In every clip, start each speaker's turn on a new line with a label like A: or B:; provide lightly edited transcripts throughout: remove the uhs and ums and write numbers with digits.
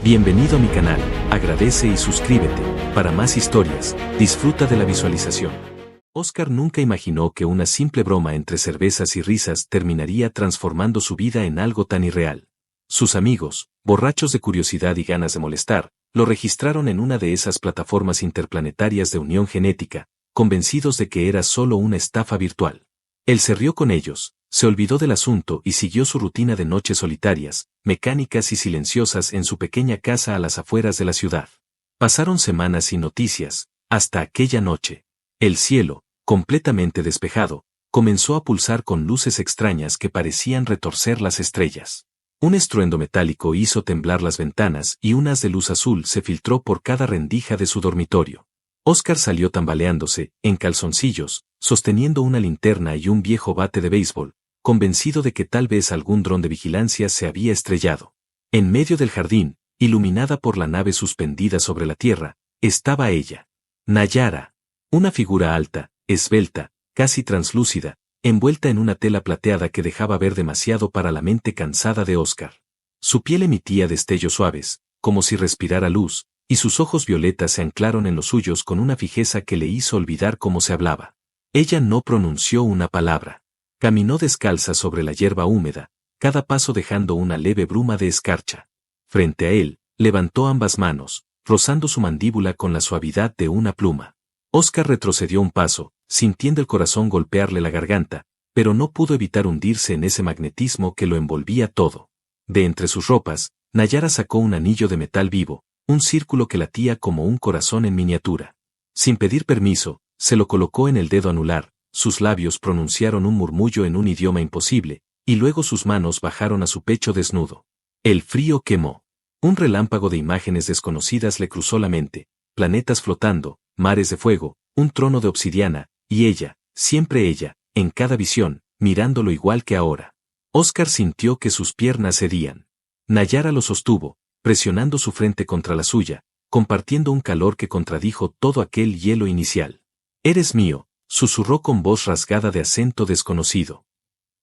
A: Bienvenido a mi canal, agradece y suscríbete. Para más historias, disfruta de la visualización. Oscar nunca imaginó que una simple broma entre cervezas y risas terminaría transformando su vida en algo tan irreal. Sus amigos, borrachos de curiosidad y ganas de molestar, lo registraron en una de esas plataformas interplanetarias de unión genética, convencidos de que era solo una estafa virtual. Él se rió con ellos, se olvidó del asunto y siguió su rutina de noches solitarias, mecánicas y silenciosas en su pequeña casa a las afueras de la ciudad. Pasaron semanas sin noticias, hasta aquella noche. El cielo, completamente despejado, comenzó a pulsar con luces extrañas que parecían retorcer las estrellas. Un estruendo metálico hizo temblar las ventanas y un haz de luz azul se filtró por cada rendija de su dormitorio. Oscar salió tambaleándose, en calzoncillos, sosteniendo una linterna y un viejo bate de béisbol, convencido de que tal vez algún dron de vigilancia se había estrellado. En medio del jardín, iluminada por la nave suspendida sobre la tierra, estaba ella. Nayara. Una figura alta, esbelta, casi translúcida, envuelta en una tela plateada que dejaba ver demasiado para la mente cansada de Oscar. Su piel emitía destellos suaves, como si respirara luz, y sus ojos violetas se anclaron en los suyos con una fijeza que le hizo olvidar cómo se hablaba. Ella no pronunció una palabra. Caminó descalza sobre la hierba húmeda, cada paso dejando una leve bruma de escarcha. Frente a él, levantó ambas manos, rozando su mandíbula con la suavidad de una pluma. Oscar retrocedió un paso, sintiendo el corazón golpearle la garganta, pero no pudo evitar hundirse en ese magnetismo que lo envolvía todo. De entre sus ropas, Nayara sacó un anillo de metal vivo, un círculo que latía como un corazón en miniatura. Sin pedir permiso, se lo colocó en el dedo anular, sus labios pronunciaron un murmullo en un idioma imposible, y luego sus manos bajaron a su pecho desnudo. El frío quemó. Un relámpago de imágenes desconocidas le cruzó la mente, planetas flotando, mares de fuego, un trono de obsidiana, y ella, siempre ella, en cada visión, mirándolo igual que ahora. Oscar sintió que sus piernas cedían. Nayara lo sostuvo, presionando su frente contra la suya, compartiendo un calor que contradijo todo aquel hielo inicial. «Eres mío», susurró con voz rasgada de acento desconocido.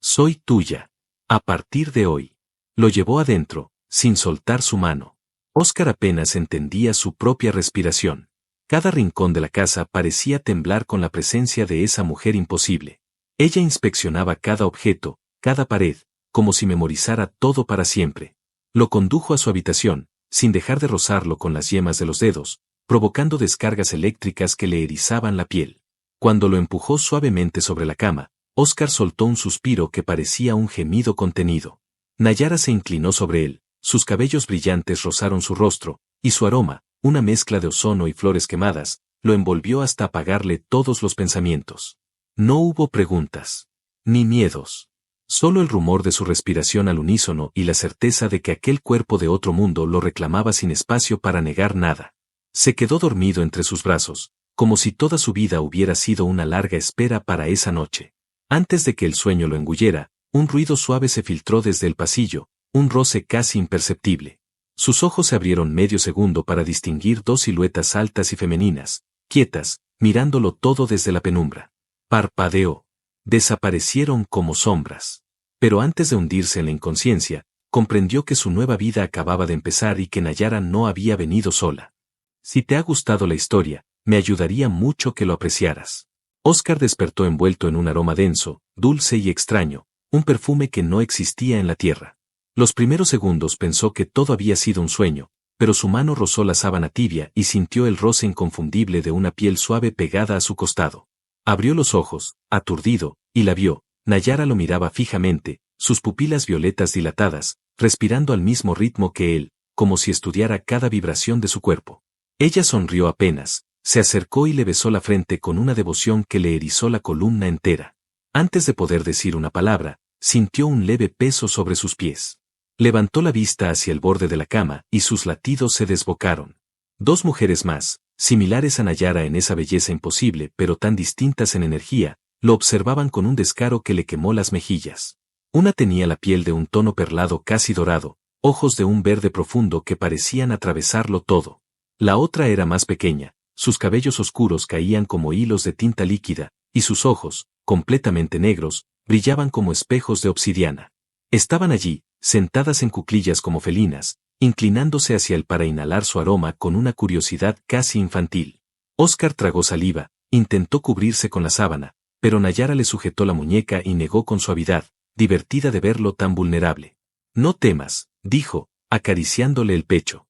A: «Soy tuya. A partir de hoy». Lo llevó adentro, sin soltar su mano. Oscar apenas entendía su propia respiración. Cada rincón de la casa parecía temblar con la presencia de esa mujer imposible. Ella inspeccionaba cada objeto, cada pared, como si memorizara todo para siempre. Lo condujo a su habitación, sin dejar de rozarlo con las yemas de los dedos, provocando descargas eléctricas que le erizaban la piel. Cuando lo empujó suavemente sobre la cama, Oscar soltó un suspiro que parecía un gemido contenido. Nayara se inclinó sobre él, sus cabellos brillantes rozaron su rostro, y su aroma, una mezcla de ozono y flores quemadas, lo envolvió hasta apagarle todos los pensamientos. No hubo preguntas. Ni miedos. Solo el rumor de su respiración al unísono y la certeza de que aquel cuerpo de otro mundo lo reclamaba sin espacio para negar nada. Se quedó dormido entre sus brazos, como si toda su vida hubiera sido una larga espera para esa noche. Antes de que el sueño lo engullera, un ruido suave se filtró desde el pasillo, un roce casi imperceptible. Sus ojos se abrieron medio segundo para distinguir dos siluetas altas y femeninas, quietas, mirándolo todo desde la penumbra. Parpadeó. Desaparecieron como sombras. Pero antes de hundirse en la inconsciencia, comprendió que su nueva vida acababa de empezar y que Nayara no había venido sola. Si te ha gustado la historia, me ayudaría mucho que lo apreciaras. Oscar despertó envuelto en un aroma denso, dulce y extraño, un perfume que no existía en la tierra. Los primeros segundos pensó que todo había sido un sueño, pero su mano rozó la sábana tibia y sintió el roce inconfundible de una piel suave pegada a su costado. Abrió los ojos, aturdido, y la vio. Nayara lo miraba fijamente, sus pupilas violetas dilatadas, respirando al mismo ritmo que él, como si estudiara cada vibración de su cuerpo. Ella sonrió apenas, se acercó y le besó la frente con una devoción que le erizó la columna entera. Antes de poder decir una palabra, sintió un leve peso sobre sus pies. Levantó la vista hacia el borde de la cama y sus latidos se desbocaron. Dos mujeres más, similares a Nayara en esa belleza imposible pero tan distintas en energía, lo observaban con un descaro que le quemó las mejillas. Una tenía la piel de un tono perlado casi dorado, ojos de un verde profundo que parecían atravesarlo todo. La otra era más pequeña, sus cabellos oscuros caían como hilos de tinta líquida, y sus ojos, completamente negros, brillaban como espejos de obsidiana. Estaban allí, sentadas en cuclillas como felinas, inclinándose hacia él para inhalar su aroma con una curiosidad casi infantil. Óscar tragó saliva, intentó cubrirse con la sábana, pero Nayara le sujetó la muñeca y negó con suavidad, divertida de verlo tan vulnerable. No temas, dijo, acariciándole el pecho.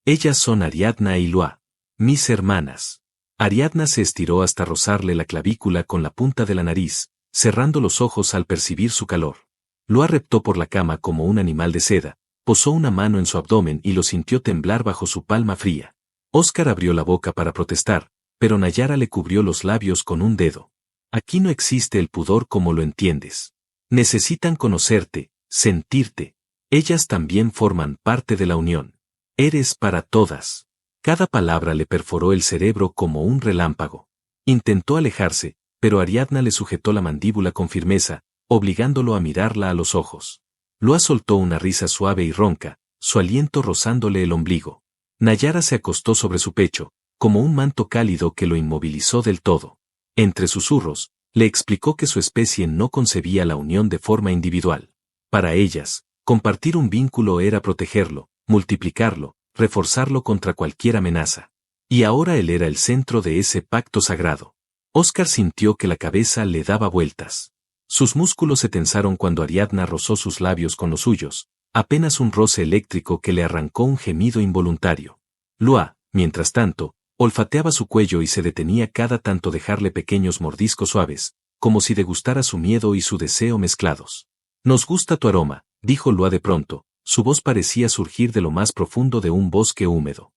A: Ellas son Ariadna y Lua, mis hermanas. Ariadna se estiró hasta rozarle la clavícula con la punta de la nariz, cerrando los ojos al percibir su calor. Lua reptó por la cama como un animal de seda, posó una mano en su abdomen y lo sintió temblar bajo su palma fría. Óscar abrió la boca para protestar, pero Nayara le cubrió los labios con un dedo. Aquí no existe el pudor como lo entiendes. Necesitan conocerte, sentirte. Ellas también forman parte de la unión. Eres para todas. Cada palabra le perforó el cerebro como un relámpago. Intentó alejarse, pero Ariadna le sujetó la mandíbula con firmeza, obligándolo a mirarla a los ojos. Lua soltó una risa suave y ronca, su aliento rozándole el ombligo. Nayara se acostó sobre su pecho, como un manto cálido que lo inmovilizó del todo. Entre susurros, le explicó que su especie no concebía la unión de forma individual. Para ellas, compartir un vínculo era protegerlo, multiplicarlo, reforzarlo contra cualquier amenaza. Y ahora él era el centro de ese pacto sagrado. Óscar sintió que la cabeza le daba vueltas. Sus músculos se tensaron cuando Ariadna rozó sus labios con los suyos, apenas un roce eléctrico que le arrancó un gemido involuntario. Lua, mientras tanto, olfateaba su cuello y se detenía cada tanto dejarle pequeños mordiscos suaves, como si degustara su miedo y su deseo mezclados. Nos gusta tu aroma, dijo Lua de pronto, su voz parecía surgir de lo más profundo de un bosque húmedo.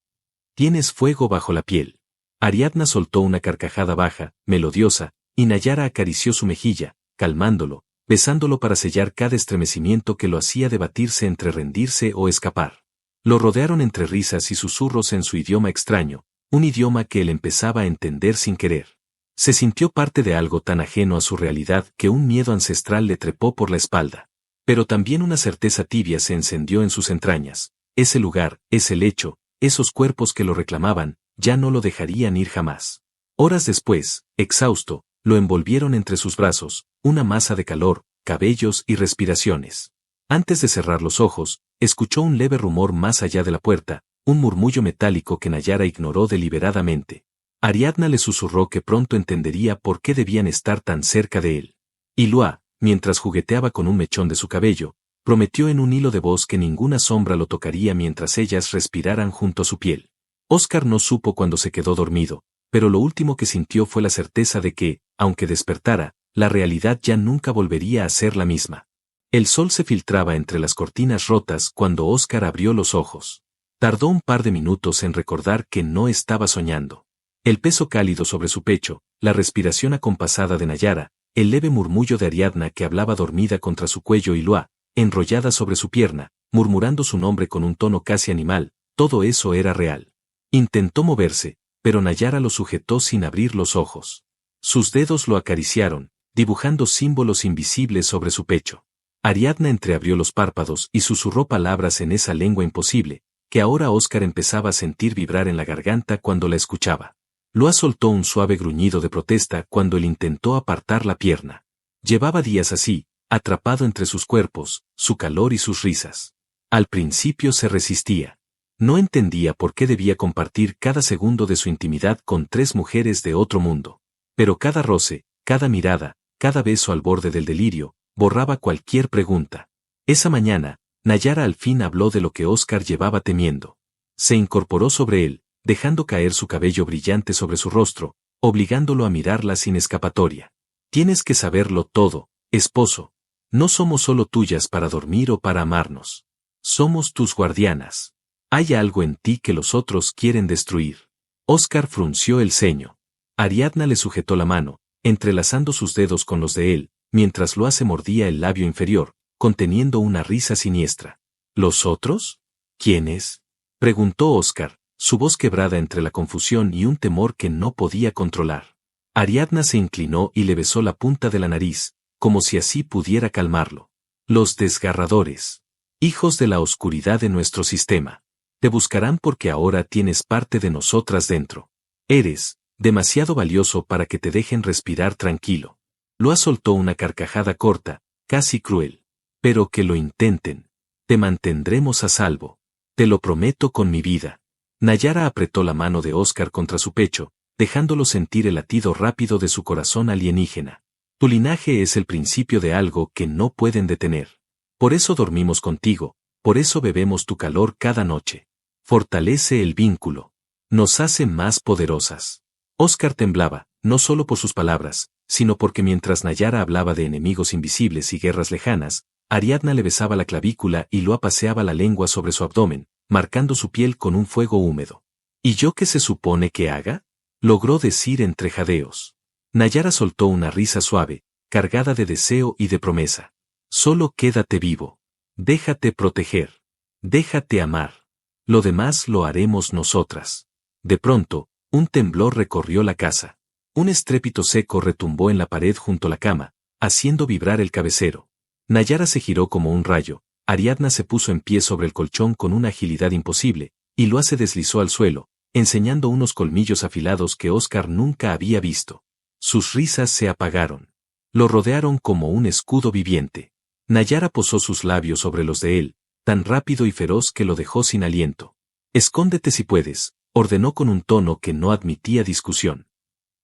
A: Tienes fuego bajo la piel. Ariadna soltó una carcajada baja, melodiosa, y Nayara acarició su mejilla, calmándolo, besándolo para sellar cada estremecimiento que lo hacía debatirse entre rendirse o escapar. Lo rodearon entre risas y susurros en su idioma extraño, un idioma que él empezaba a entender sin querer. Se sintió parte de algo tan ajeno a su realidad que un miedo ancestral le trepó por la espalda. Pero también una certeza tibia se encendió en sus entrañas. Ese lugar, ese lecho, esos cuerpos que lo reclamaban, ya no lo dejarían ir jamás. Horas después, exhausto, lo envolvieron entre sus brazos, una masa de calor, cabellos y respiraciones. Antes de cerrar los ojos, escuchó un leve rumor más allá de la puerta, un murmullo metálico que Nayara ignoró deliberadamente. Ariadna le susurró que pronto entendería por qué debían estar tan cerca de él. Y Lua, mientras jugueteaba con un mechón de su cabello, prometió en un hilo de voz que ninguna sombra lo tocaría mientras ellas respiraran junto a su piel. Óscar no supo cuándo se quedó dormido, pero lo último que sintió fue la certeza de que, aunque despertara, la realidad ya nunca volvería a ser la misma. El sol se filtraba entre las cortinas rotas cuando Óscar abrió los ojos. Tardó un par de minutos en recordar que no estaba soñando. El peso cálido sobre su pecho, la respiración acompasada de Nayara, el leve murmullo de Ariadna que hablaba dormida contra su cuello y Lua, enrollada sobre su pierna, murmurando su nombre con un tono casi animal, todo eso era real. Intentó moverse, pero Nayara lo sujetó sin abrir los ojos. Sus dedos lo acariciaron, dibujando símbolos invisibles sobre su pecho. Ariadna entreabrió los párpados y susurró palabras en esa lengua imposible, que ahora Óscar empezaba a sentir vibrar en la garganta cuando la escuchaba. Lua soltó un suave gruñido de protesta cuando él intentó apartar la pierna. Llevaba días así, atrapado entre sus cuerpos, su calor y sus risas. Al principio se resistía. No entendía por qué debía compartir cada segundo de su intimidad con 3 mujeres de otro mundo. Pero cada roce, cada mirada, cada beso al borde del delirio, borraba cualquier pregunta. Esa mañana, Nayara al fin habló de lo que Óscar llevaba temiendo. Se incorporó sobre él, dejando caer su cabello brillante sobre su rostro, obligándolo a mirarla sin escapatoria. Tienes que saberlo todo, esposo. No somos solo tuyas para dormir o para amarnos. Somos tus guardianas. Hay algo en ti que los otros quieren destruir. Óscar frunció el ceño. Ariadna le sujetó la mano, entrelazando sus dedos con los de él, mientras Lua se mordía el labio inferior, conteniendo una risa siniestra. ¿Los otros? ¿Quiénes? Preguntó Óscar, su voz quebrada entre la confusión y un temor que no podía controlar. Ariadna se inclinó y le besó la punta de la nariz, como si así pudiera calmarlo. Los desgarradores. Hijos de la oscuridad de nuestro sistema. Te buscarán porque ahora tienes parte de nosotras dentro. Eres demasiado valioso para que te dejen respirar tranquilo. Lua soltó una carcajada corta, casi cruel. Pero que lo intenten. Te mantendremos a salvo. Te lo prometo con mi vida. Nayara apretó la mano de Oscar contra su pecho, dejándolo sentir el latido rápido de su corazón alienígena. Tu linaje es el principio de algo que no pueden detener. Por eso dormimos contigo, por eso bebemos tu calor cada noche. Fortalece el vínculo. Nos hace más poderosas. Oscar temblaba, no solo por sus palabras, sino porque mientras Nayara hablaba de enemigos invisibles y guerras lejanas, Ariadna le besaba la clavícula y Lua paseaba la lengua sobre su abdomen, marcando su piel con un fuego húmedo. ¿Y yo qué se supone que haga? Logró decir entre jadeos. Nayara soltó una risa suave, cargada de deseo y de promesa. Solo quédate vivo. Déjate proteger. Déjate amar. Lo demás lo haremos nosotras. De pronto, un temblor recorrió la casa. Un estrépito seco retumbó en la pared junto a la cama, haciendo vibrar el cabecero. Nayara se giró como un rayo, Ariadna se puso en pie sobre el colchón con una agilidad imposible, y Lua se deslizó al suelo, enseñando unos colmillos afilados que Oscar nunca había visto. Sus risas se apagaron. Lo rodearon como un escudo viviente. Nayara posó sus labios sobre los de él, tan rápido y feroz que lo dejó sin aliento. Escóndete si puedes, ordenó con un tono que no admitía discusión.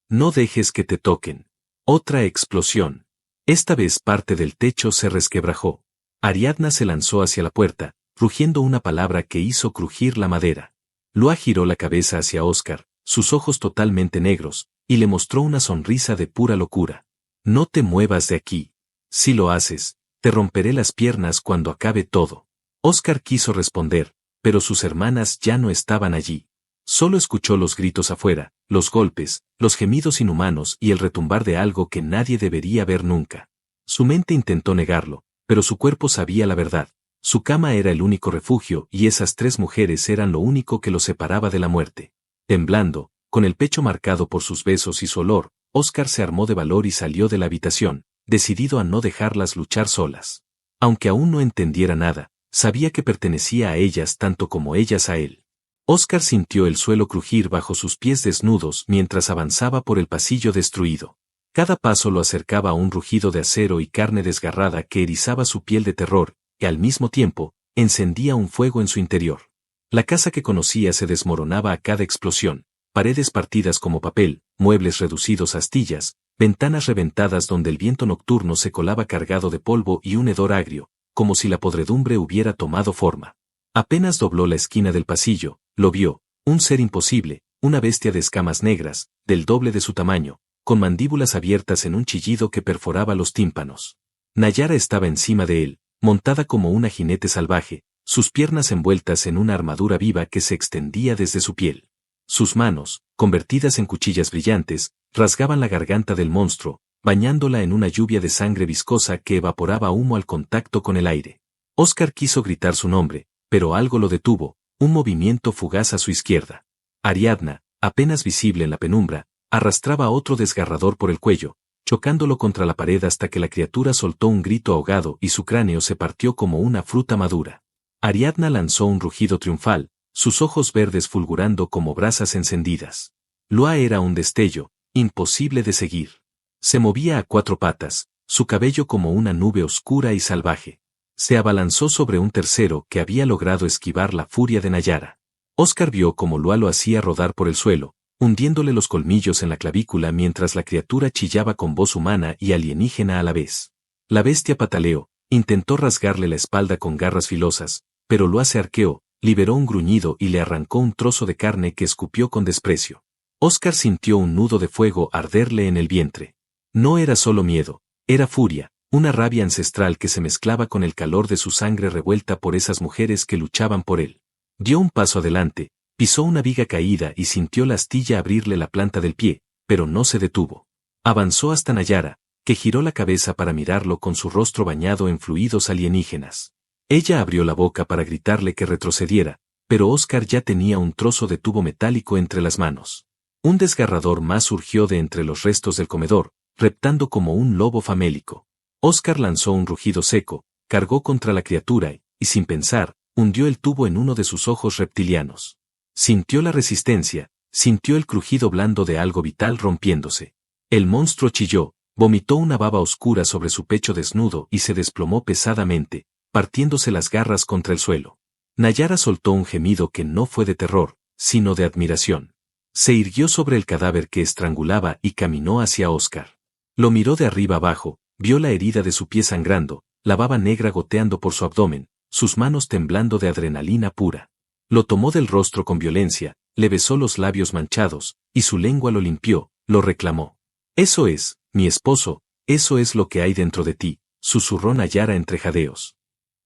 A: No dejes que te toquen. Otra explosión. Esta vez parte del techo se resquebrajó. Ariadna se lanzó hacia la puerta, rugiendo una palabra que hizo crujir la madera. Lua giró la cabeza hacia Oscar, sus ojos totalmente negros, y le mostró una sonrisa de pura locura. No te muevas de aquí. Si lo haces, te romperé las piernas cuando acabe todo. Oscar quiso responder, pero sus hermanas ya no estaban allí. Solo escuchó los gritos afuera, los golpes, los gemidos inhumanos y el retumbar de algo que nadie debería ver nunca. Su mente intentó negarlo, pero su cuerpo sabía la verdad. Su cama era el único refugio y esas tres mujeres eran lo único que lo separaba de la muerte. Temblando, con el pecho marcado por sus besos y su olor, Oscar se armó de valor y salió de la habitación, decidido a no dejarlas luchar solas. Aunque aún no entendiera nada, sabía que pertenecía a ellas tanto como ellas a él. Oscar sintió el suelo crujir bajo sus pies desnudos mientras avanzaba por el pasillo destruido. Cada paso lo acercaba a un rugido de acero y carne desgarrada que erizaba su piel de terror, y al mismo tiempo, encendía un fuego en su interior. La casa que conocía se desmoronaba a cada explosión, paredes partidas como papel, muebles reducidos a astillas, ventanas reventadas donde el viento nocturno se colaba cargado de polvo y un hedor agrio, como si la podredumbre hubiera tomado forma. Apenas dobló la esquina del pasillo, lo vio, un ser imposible, una bestia de escamas negras, del doble de su tamaño, con mandíbulas abiertas en un chillido que perforaba los tímpanos. Nayara estaba encima de él, montada como una jinete salvaje, sus piernas envueltas en una armadura viva que se extendía desde su piel. Sus manos, convertidas en cuchillas brillantes, rasgaban la garganta del monstruo, bañándola en una lluvia de sangre viscosa que evaporaba humo al contacto con el aire. Oscar quiso gritar su nombre, pero algo lo detuvo, un movimiento fugaz a su izquierda. Ariadna, apenas visible en la penumbra, arrastraba a otro desgarrador por el cuello, chocándolo contra la pared hasta que la criatura soltó un grito ahogado y su cráneo se partió como una fruta madura. Ariadna lanzó un rugido triunfal, sus ojos verdes fulgurando como brasas encendidas. Lua era un destello, imposible de seguir. Se movía a cuatro patas, su cabello como una nube oscura y salvaje. Se abalanzó sobre un tercero que había logrado esquivar la furia de Nayara. Oscar vio cómo Lua lo hacía rodar por el suelo, hundiéndole los colmillos en la clavícula mientras la criatura chillaba con voz humana y alienígena a la vez. La bestia pataleó, intentó rasgarle la espalda con garras filosas, pero Lua se arqueó, liberó un gruñido y le arrancó un trozo de carne que escupió con desprecio. Oscar sintió un nudo de fuego arderle en el vientre. No era solo miedo, era furia, una rabia ancestral que se mezclaba con el calor de su sangre revuelta por esas mujeres que luchaban por él. Dio un paso adelante, pisó una viga caída y sintió la astilla abrirle la planta del pie, pero no se detuvo. Avanzó hasta Nayara, que giró la cabeza para mirarlo con su rostro bañado en fluidos alienígenas. Ella abrió la boca para gritarle que retrocediera, pero Oscar ya tenía un trozo de tubo metálico entre las manos. Un desgarrador más surgió de entre los restos del comedor, reptando como un lobo famélico. Oscar lanzó un rugido seco, cargó contra la criatura y, sin pensar, hundió el tubo en uno de sus ojos reptilianos. Sintió la resistencia, sintió el crujido blando de algo vital rompiéndose. El monstruo chilló, vomitó una baba oscura sobre su pecho desnudo y se desplomó pesadamente, partiéndose las garras contra el suelo. Nayara soltó un gemido que no fue de terror, sino de admiración. Se irguió sobre el cadáver que estrangulaba y caminó hacia Oscar. Lo miró de arriba abajo, vio la herida de su pie sangrando, la baba negra goteando por su abdomen, sus manos temblando de adrenalina pura. Lo tomó del rostro con violencia, le besó los labios manchados, y su lengua lo limpió, lo reclamó. Eso es, mi esposo, eso es lo que hay dentro de ti, susurró Nayara entre jadeos.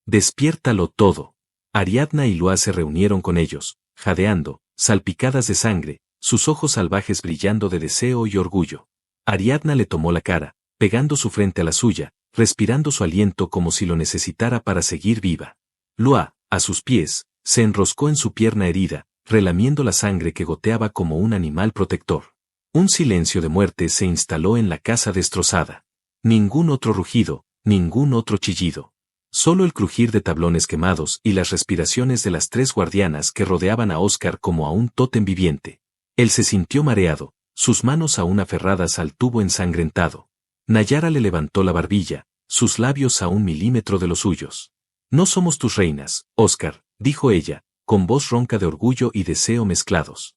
A: Despiértalo todo. Ariadna y Lua se reunieron con ellos, jadeando, salpicadas de sangre, sus ojos salvajes brillando de deseo y orgullo. Ariadna le tomó la cara, pegando su frente a la suya, respirando su aliento como si lo necesitara para seguir viva. Lua, a sus pies, se enroscó en su pierna herida, relamiendo la sangre que goteaba como un animal protector. Un silencio de muerte se instaló en la casa destrozada. Ningún otro rugido, ningún otro chillido. Solo el crujir de tablones quemados y las respiraciones de las 3 guardianas que rodeaban a Oscar como a un tótem viviente. Él se sintió mareado, sus manos aún aferradas al tubo ensangrentado. Nayara le levantó la barbilla, sus labios a 1 milímetro de los suyos. No somos tus reinas, Oscar, dijo ella, con voz ronca de orgullo y deseo mezclados.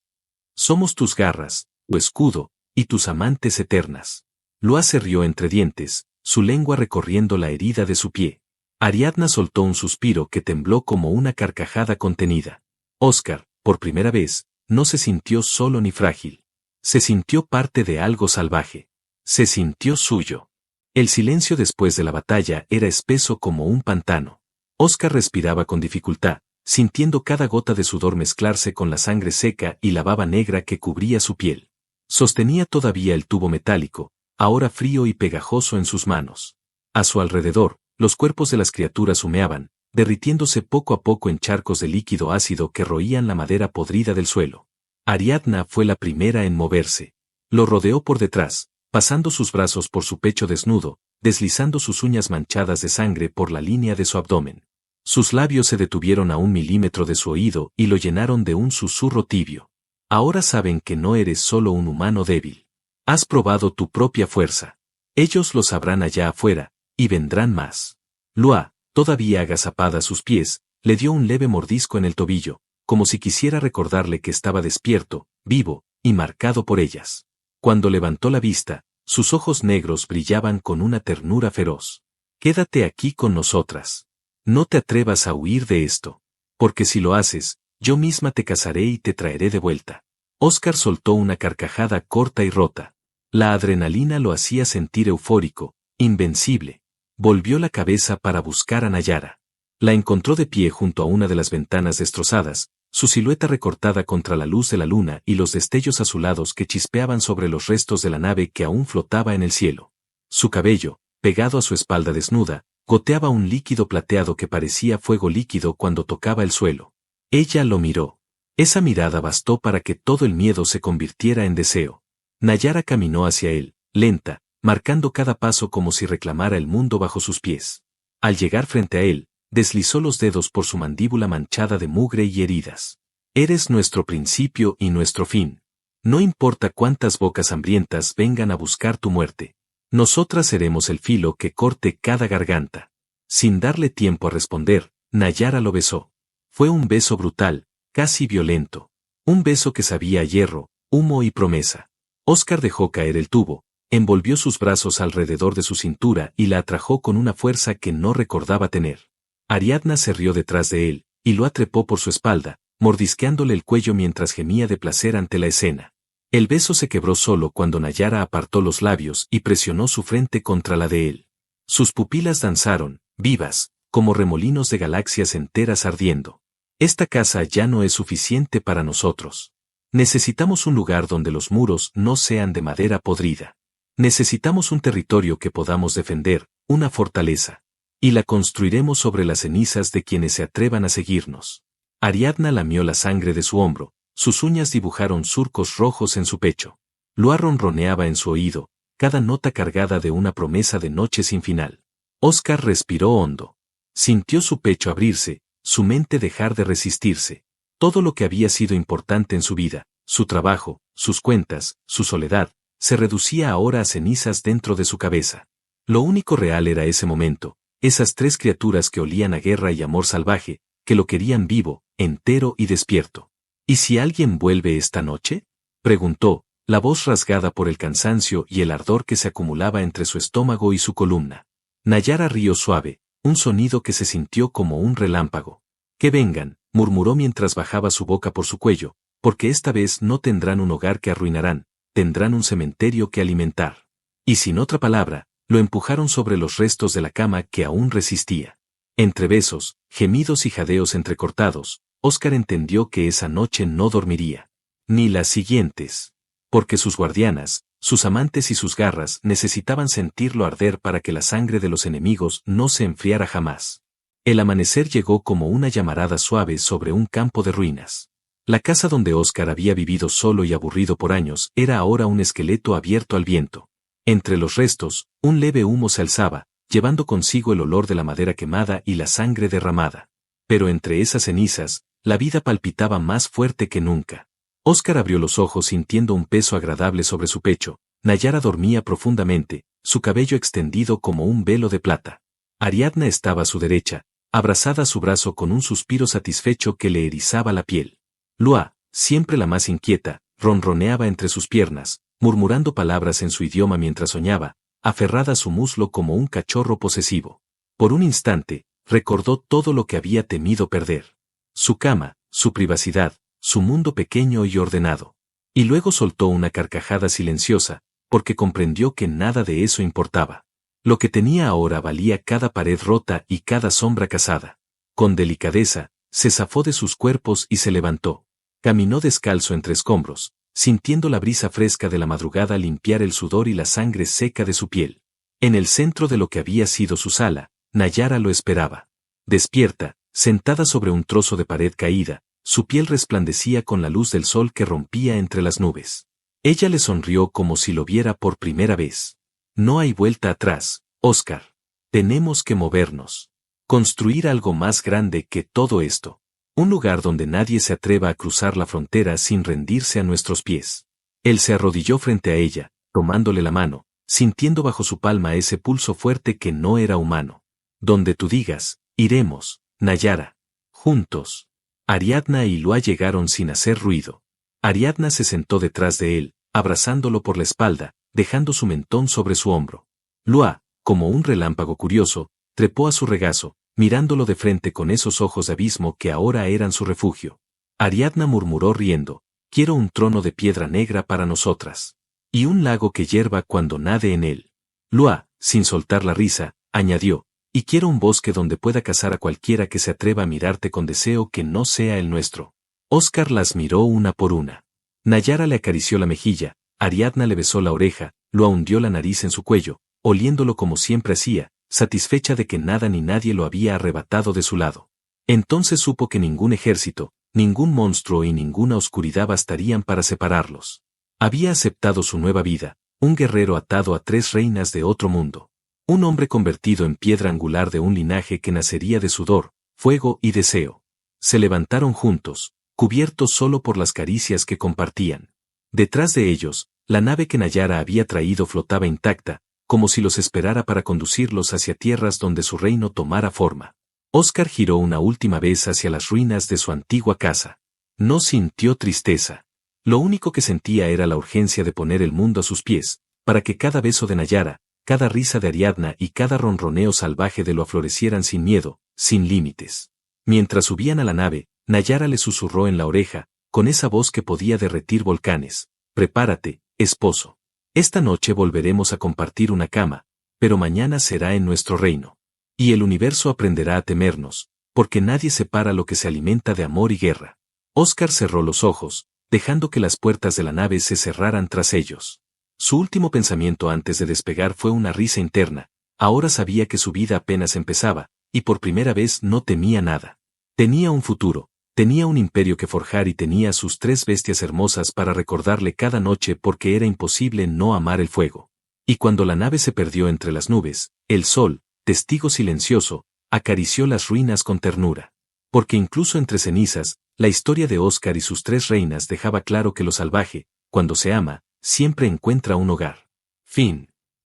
A: Somos tus garras, tu escudo, y tus amantes eternas. Lua se rió entre dientes, su lengua recorriendo la herida de su pie. Ariadna soltó un suspiro que tembló como una carcajada contenida. Oscar, por primera vez, no se sintió solo ni frágil. Se sintió parte de algo salvaje. Se sintió suyo. El silencio después de la batalla era espeso como un pantano. Oscar respiraba con dificultad, sintiendo cada gota de sudor mezclarse con la sangre seca y la baba negra que cubría su piel. Sostenía todavía el tubo metálico, ahora frío y pegajoso en sus manos. A su alrededor, los cuerpos de las criaturas humeaban, derritiéndose poco a poco en charcos de líquido ácido que roían la madera podrida del suelo. Ariadna fue la primera en moverse. Lo rodeó por detrás, pasando sus brazos por su pecho desnudo, deslizando sus uñas manchadas de sangre por la línea de su abdomen. Sus labios se detuvieron a 1 milímetro de su oído y lo llenaron de un susurro tibio. Ahora saben que no eres solo un humano débil. Has probado tu propia fuerza. Ellos lo sabrán allá afuera, y vendrán más. Lua, todavía agazapada a sus pies, le dio un leve mordisco en el tobillo, como si quisiera recordarle que estaba despierto, vivo, y marcado por ellas. Cuando levantó la vista, sus ojos negros brillaban con una ternura feroz. Quédate aquí con nosotras. No te atrevas a huir de esto. Porque si lo haces, yo misma te cazaré y te traeré de vuelta. Oscar soltó una carcajada corta y rota. La adrenalina lo hacía sentir eufórico, invencible. Volvió la cabeza para buscar a Nayara. La encontró de pie junto a una de las ventanas destrozadas, su silueta recortada contra la luz de la luna y los destellos azulados que chispeaban sobre los restos de la nave que aún flotaba en el cielo. Su cabello, pegado a su espalda desnuda, goteaba un líquido plateado que parecía fuego líquido cuando tocaba el suelo. Ella lo miró. Esa mirada bastó para que todo el miedo se convirtiera en deseo. Nayara caminó hacia él, lenta, marcando cada paso como si reclamara el mundo bajo sus pies. Al llegar frente a él, deslizó los dedos por su mandíbula manchada de mugre y heridas. Eres nuestro principio y nuestro fin. No importa cuántas bocas hambrientas vengan a buscar tu muerte. Nosotras seremos el filo que corte cada garganta. Sin darle tiempo a responder, Nayara lo besó. Fue un beso brutal, casi violento. Un beso que sabía a hierro, humo y promesa. Oscar dejó caer el tubo, envolvió sus brazos alrededor de su cintura y la atrajo con una fuerza que no recordaba tener. Ariadna se rió detrás de él, y lo atrepó por su espalda, mordisqueándole el cuello mientras gemía de placer ante la escena. El beso se quebró solo cuando Nayara apartó los labios y presionó su frente contra la de él. Sus pupilas danzaron, vivas, como remolinos de galaxias enteras ardiendo. Esta casa ya no es suficiente para nosotros. Necesitamos un lugar donde los muros no sean de madera podrida. Necesitamos un territorio que podamos defender, una fortaleza. Y la construiremos sobre las cenizas de quienes se atrevan a seguirnos. Ariadna lamió la sangre de su hombro, sus uñas dibujaron surcos rojos en su pecho. Lua ronroneaba en su oído, cada nota cargada de una promesa de noche sin final. Oscar respiró hondo. Sintió su pecho abrirse, su mente dejar de resistirse. Todo lo que había sido importante en su vida, su trabajo, sus cuentas, su soledad, se reducía ahora a cenizas dentro de su cabeza. Lo único real era ese momento, esas 3 criaturas que olían a guerra y amor salvaje, que lo querían vivo, entero y despierto. ¿Y si alguien vuelve esta noche?, preguntó, la voz rasgada por el cansancio y el ardor que se acumulaba entre su estómago y su columna. Nayara rió suave, un sonido que se sintió como un relámpago. Que vengan, murmuró mientras bajaba su boca por su cuello, porque esta vez no tendrán un hogar que arruinarán, tendrán un cementerio que alimentar. Y sin otra palabra, lo empujaron sobre los restos de la cama que aún resistía. Entre besos, gemidos y jadeos entrecortados, Óscar entendió que esa noche no dormiría. Ni las siguientes. Porque sus guardianas, sus amantes y sus garras necesitaban sentirlo arder para que la sangre de los enemigos no se enfriara jamás. El amanecer llegó como una llamarada suave sobre un campo de ruinas. La casa donde Óscar había vivido solo y aburrido por años era ahora un esqueleto abierto al viento. Entre los restos, un leve humo se alzaba, llevando consigo el olor de la madera quemada y la sangre derramada. Pero entre esas cenizas, la vida palpitaba más fuerte que nunca. Óscar abrió los ojos sintiendo un peso agradable sobre su pecho. Nayara dormía profundamente, su cabello extendido como un velo de plata. Ariadna estaba a su derecha, abrazada a su brazo con un suspiro satisfecho que le erizaba la piel. Lua, siempre la más inquieta, ronroneaba entre sus piernas, murmurando palabras en su idioma mientras soñaba, aferrada a su muslo como un cachorro posesivo. Por un instante, recordó todo lo que había temido perder. Su cama, su privacidad, su mundo pequeño y ordenado. Y luego soltó una carcajada silenciosa, porque comprendió que nada de eso importaba. Lo que tenía ahora valía cada pared rota y cada sombra cazada. Con delicadeza, se zafó de sus cuerpos y se levantó. Caminó descalzo entre escombros, sintiendo la brisa fresca de la madrugada limpiar el sudor y la sangre seca de su piel. En el centro de lo que había sido su sala, Nayara lo esperaba. Despierta, sentada sobre un trozo de pared caída, su piel resplandecía con la luz del sol que rompía entre las nubes. Ella le sonrió como si lo viera por primera vez. No hay vuelta atrás, Óscar. Tenemos que movernos. Construir algo más grande que todo esto. Un lugar donde nadie se atreva a cruzar la frontera sin rendirse a nuestros pies. Él se arrodilló frente a ella, tomándole la mano, sintiendo bajo su palma ese pulso fuerte que no era humano. Donde tú digas, iremos, Nayara. Juntos. Ariadna y Lua llegaron sin hacer ruido. Ariadna se sentó detrás de él, abrazándolo por la espalda, dejando su mentón sobre su hombro. Lua, como un relámpago curioso, trepó a su regazo, mirándolo de frente con esos ojos de abismo que ahora eran su refugio. Ariadna murmuró riendo, quiero un trono de piedra negra para nosotras. Y un lago que hierva cuando nade en él. Lua, sin soltar la risa, añadió, y quiero un bosque donde pueda cazar a cualquiera que se atreva a mirarte con deseo que no sea el nuestro. Óscar las miró una por una. Nayara le acarició la mejilla, Ariadna le besó la oreja, Lua hundió la nariz en su cuello, oliéndolo como siempre hacía, satisfecha de que nada ni nadie lo había arrebatado de su lado. Entonces supo que ningún ejército, ningún monstruo y ninguna oscuridad bastarían para separarlos. Había aceptado su nueva vida, un guerrero atado a 3 reinas de otro mundo. Un hombre convertido en piedra angular de un linaje que nacería de sudor, fuego y deseo. Se levantaron juntos, cubiertos solo por las caricias que compartían. Detrás de ellos, la nave que Nayara había traído flotaba intacta, como si los esperara para conducirlos hacia tierras donde su reino tomara forma. Óscar giró una última vez hacia las ruinas de su antigua casa. No sintió tristeza. Lo único que sentía era la urgencia de poner el mundo a sus pies, para que cada beso de Nayara, cada risa de Ariadna y cada ronroneo salvaje de Lua florecieran sin miedo, sin límites. Mientras subían a la nave, Nayara le susurró en la oreja, con esa voz que podía derretir volcanes, prepárate, esposo. Esta noche volveremos a compartir una cama, pero mañana será en nuestro reino. Y el universo aprenderá a temernos, porque nadie separa lo que se alimenta de amor y guerra. Óscar cerró los ojos, dejando que las puertas de la nave se cerraran tras ellos. Su último pensamiento antes de despegar fue una risa interna. Ahora sabía que su vida apenas empezaba, y por primera vez no temía nada. Tenía un futuro, tenía un imperio que forjar y tenía sus 3 bestias hermosas para recordarle cada noche porque era imposible no amar el fuego. Y cuando la nave se perdió entre las nubes, el sol, testigo silencioso, acarició las ruinas con ternura. Porque incluso entre cenizas, la historia de Óscar y sus 3 reinas dejaba claro que lo salvaje, cuando se ama, siempre encuentra un hogar. Fin.